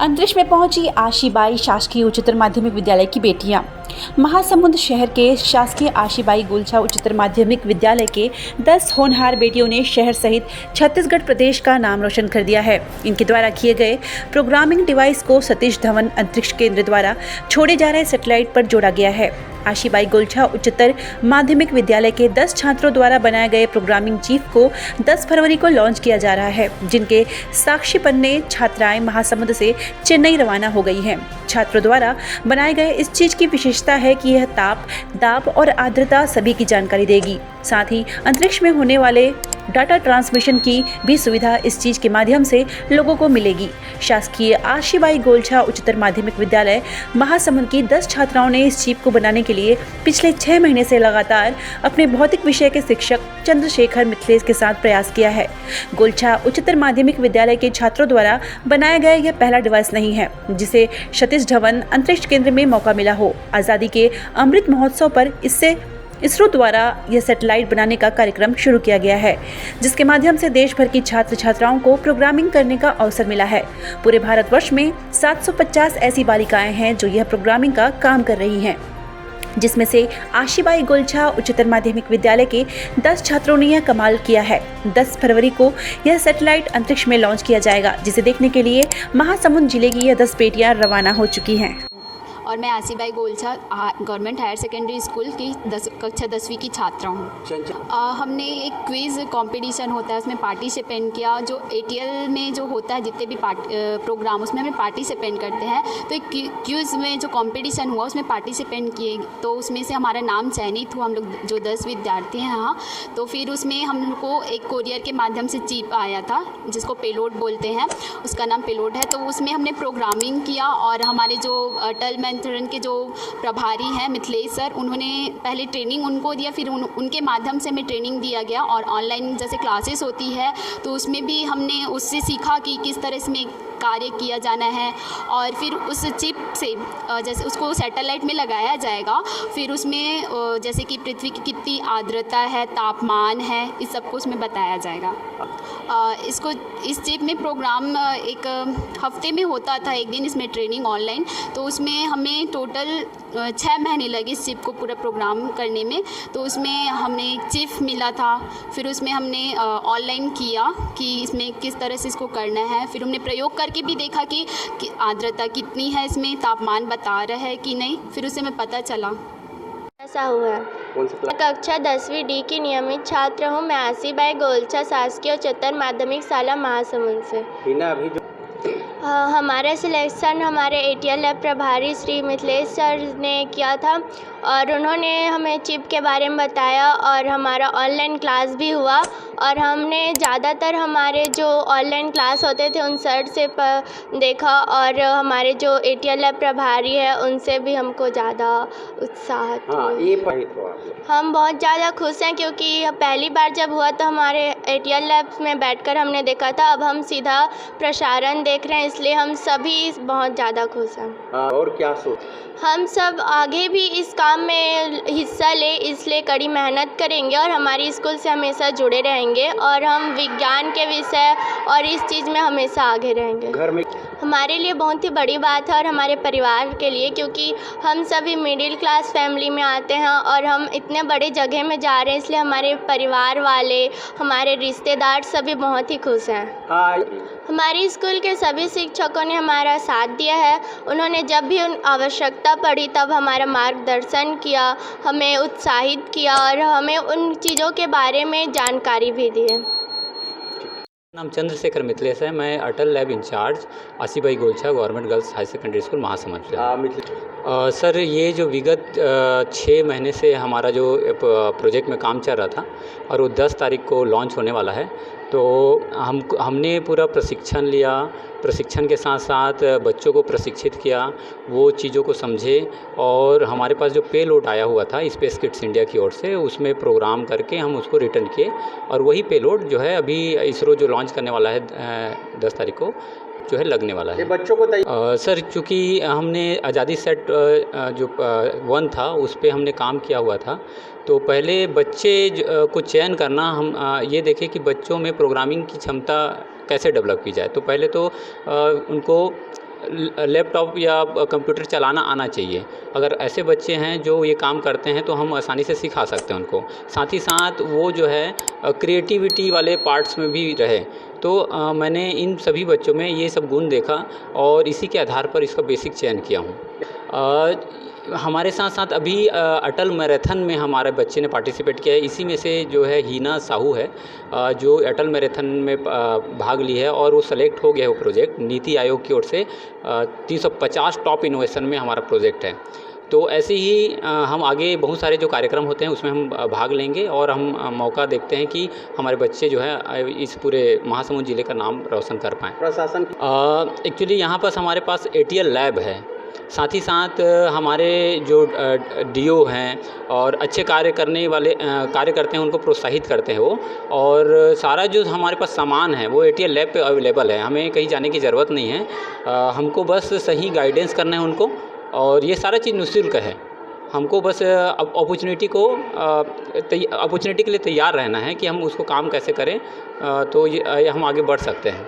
अंतरिक्ष में पहुंची आशीबाई शासकीय उच्चतर माध्यमिक विद्यालय की बेटियां। महासमुंद शहर के शासकीय आशीबाई गोलछा उच्चतर माध्यमिक विद्यालय के 10 होनहार बेटियों ने शहर सहित छत्तीसगढ़ प्रदेश का नाम रोशन कर दिया है। इनके द्वारा किए गए प्रोग्रामिंग डिवाइस को सतीश धवन अंतरिक्ष केंद्र द्वारा छोड़े जा रहे सैटेलाइट पर जोड़ा गया है। आशीबाई गोलछा उच्चतर माध्यमिक विद्यालय के 10 छात्रों द्वारा बनाए गए प्रोग्रामिंग चीफ को 10 फरवरी को लॉन्च किया जा रहा है, जिनके साक्षी पन्ने छात्राएं महासमुंद से चेन्नई रवाना हो गई हैं। छात्रों द्वारा बनाए गए इस चीज की विशेषता है कि यह ताप, दाब और आर्द्रता सभी की जानकारी देगी। साथ ही अंतरिक्ष में होने वाले डाटा ट्रांसमिशन की भी सुविधा इस चीज के माध्यम से लोगों को मिलेगी। शासकीय आशीबाई गोलछा उच्चतर माध्यमिक विद्यालय महासमुंद की 10 छात्राओं ने इस चिप को बनाने के लिए पिछले 6 महीने से लगातार अपने भौतिक विषय के शिक्षक चंद्रशेखर मिथिलेश के साथ प्रयास किया है। गोलछा उच्चतर माध्यमिक विद्यालय के छात्रों द्वारा बनाया गया यह पहला डिवाइस नहीं है जिसे सतीश धवन अंतरिक्ष केंद्र में मौका मिला हो। आज़ादी के अमृत महोत्सव पर इसरो द्वारा यह सैटेलाइट बनाने का कार्यक्रम शुरू किया गया है, जिसके माध्यम से देश भर की छात्र छात्राओं को प्रोग्रामिंग करने का अवसर मिला है। पूरे भारतवर्ष में 750 ऐसी बालिकाएं हैं जो यह प्रोग्रामिंग का काम कर रही हैं, जिसमें से आशीबाई गोलछा उच्चतर माध्यमिक विद्यालय के 10 छात्रों ने यह कमाल किया है। 10 फरवरी को यह सैटेलाइट अंतरिक्ष में लॉन्च किया जाएगा, जिसे देखने के लिए महासमुंद जिले की यह 10 बेटियां रवाना हो चुकी हैं। और मैं Ashibai Golchha government higher secondary school की कक्षा 10वीं की छात्रा हूँ। हमने एक क्विज़ कंपटीशन होता है, उसमें पार्टिसिपेंट किया। जो ATL में जो होता है, जितने भी प्रोग्राम उसमें हमें पार्टिसिपेंट करते हैं। तो एक क्विज़ में जो कंपटीशन हुआ उसमें पार्टिसिपेंट किए, तो उसमें से हमारा नाम चयनित हुआ। हम लोग जो 10 विद्यार्थी हैं यहाँ, तो फिर उसमें हमको एक कोरियर के माध्यम से चिप आया था, जिसको पेलोड बोलते हैं, उसका नाम पेलोड है। तो उसमें हमने प्रोग्रामिंग किया और हमारे जो अटल मंथन के जो प्रभारी हैं मिथिलेश सर, उन्होंने पहले ट्रेनिंग उनको दिया, फिर उनके माध्यम से हमें ट्रेनिंग दिया गया। और ऑनलाइन जैसे क्लासेस होती है तो उसमें भी हमने उससे सीखा कि किस तरह से कार्य किया जाना है। और फिर उस चिप से जैसे उसको सैटेलाइट में लगाया जाएगा, फिर उसमें जैसे कि पृथ्वी की कितनी आर्द्रता है, तापमान है, इस सबको उसमें बताया जाएगा। इस चिप में प्रोग्राम एक हफ्ते में होता था, एक दिन इसमें ट्रेनिंग ऑनलाइन। तो उसमें हमें टोटल 6 महीने लगे इस चिप को पूरा प्रोग्राम करने में। तो उसमें हमने एक चिप मिला था, फिर उसमें हमने ऑनलाइन किया कि इसमें किस तरह से इसको करना है। फिर हमने प्रयोग करके भी देखा कि आर्द्रता कितनी है, इसमें तापमान बता रहा है कि नहीं, फिर उससे हमें पता चला। ऐसा हुआ है। कक्षा 10वीं D की नियमित छात्र हूँ। मैं आशीबाई गोलछा शासकीय उच्चतर माध्यमिक शाला महासमुंद से। हमारा सिलेक्शन हमारे ATL लैब प्रभारी श्री मिथिलेश सर ने किया था और उन्होंने हमें चिप के बारे में बताया और हमारा ऑनलाइन क्लास भी हुआ। और हमने ज़्यादातर हमारे जो ऑनलाइन क्लास होते थे उन सर से देखा और हमारे जो ATL लैब प्रभारी है उनसे भी हमको ज़्यादा उत्साह हम बहुत ज़्यादा खुश हैं, क्योंकि पहली बार जब हुआ तो हमारे ATL लैब में बैठकर हमने देखा था, अब हम सीधा प्रसारण देख रहे हैं, इसलिए हम सभी बहुत ज़्यादा खुश हैं। और क्या सोच? हम सब आगे भी इस काम में हिस्सा ले, इसलिए कड़ी मेहनत करेंगे और हमारी स्कूल से हमेशा जुड़े रहेंगे और हम विज्ञान के विषय और इस चीज़ में हमेशा आगे रहेंगे। घर में हमारे लिए बहुत ही बड़ी बात है और हमारे परिवार के लिए, क्योंकि हम सभी मिडिल क्लास फैमिली में आते हैं और हम इतने बड़े जगह में जा रहे हैं, इसलिए हमारे परिवार वाले, हमारे रिश्तेदार सभी बहुत ही खुश हैं। हमारी स्कूल के सभी शिक्षकों ने हमारा साथ दिया है। उन्होंने जब भी आवश्यकता पड़ी तब हमारा मार्गदर्शन किया, हमें उत्साहित किया और हमें उन चीज़ों के बारे में जानकारी भी दी है। नाम चंद्रशेखर मिथिलेश है। मैं Atal lab incharge Ashibai Golchha government girls high secondary school Mahasamund से। सर, ये जो विगत 6 महीने से हमारा जो प्रोजेक्ट में काम चल रहा था और वो 10 तारीख को लॉन्च होने वाला है, तो हमने पूरा प्रशिक्षण लिया। प्रशिक्षण के साथ साथ बच्चों को प्रशिक्षित किया, वो चीज़ों को समझे और हमारे पास जो पेलोड आया हुआ था स्पेस किड्स इंडिया की ओर से, उसमें प्रोग्राम करके हम उसको रिटर्न किए और वही पेलोड जो है अभी इसरो जो लॉन्च करने वाला है 10 तारीख को जो है लगने वाला है। बच्चों को सर, चूँकि हमने आज़ादी सेट जो 1 था उस पर हमने काम किया हुआ था, तो पहले बच्चे को चयन करना हम ये देखें कि बच्चों में प्रोग्रामिंग की क्षमता कैसे डेवलप की जाए। तो पहले तो उनको लैपटॉप या कंप्यूटर चलाना आना चाहिए। अगर ऐसे बच्चे हैं जो ये काम करते हैं तो हम आसानी से सिखा सकते हैं उनको। साथ ही साथ वो जो है क्रिएटिविटी वाले पार्ट्स में भी रहे। तो मैंने इन सभी बच्चों में ये सब गुण देखा और इसी के आधार पर इसका बेसिक चयन किया हूँ। हमारे साथ साथ अभी अटल मैराथन में हमारे बच्चे ने पार्टिसिपेट किया है। इसी में से जो है हीना साहू है जो अटल मैराथन में भाग ली है और वो सेलेक्ट हो गया है। वो प्रोजेक्ट नीति आयोग की ओर से 350 टॉप इनोवेशन में हमारा प्रोजेक्ट है। तो ऐसे ही हम आगे बहुत सारे जो कार्यक्रम होते हैं उसमें हम भाग लेंगे और हम मौका देखते हैं कि हमारे बच्चे जो है इस पूरे महासमुंद ज़िले का नाम रोशन कर पाएँ। प्रशासन एक्चुअली यहाँ पर हमारे पास ATL लैब है। साथ ही साथ हमारे जो DO हैं और अच्छे कार्य करने वाले कार्य करते हैं उनको प्रोत्साहित करते हैं वो। और सारा जो हमारे पास सामान है वो ATL लैब पे अवेलेबल है, हमें कहीं जाने की ज़रूरत नहीं है। हमको बस सही गाइडेंस करना है उनको और ये सारा चीज़ निःशुल्क है। हमको बस अपॉर्चुनिटी के लिए तैयार रहना है कि हम उसको काम कैसे करें, तो ये हम आगे बढ़ सकते हैं।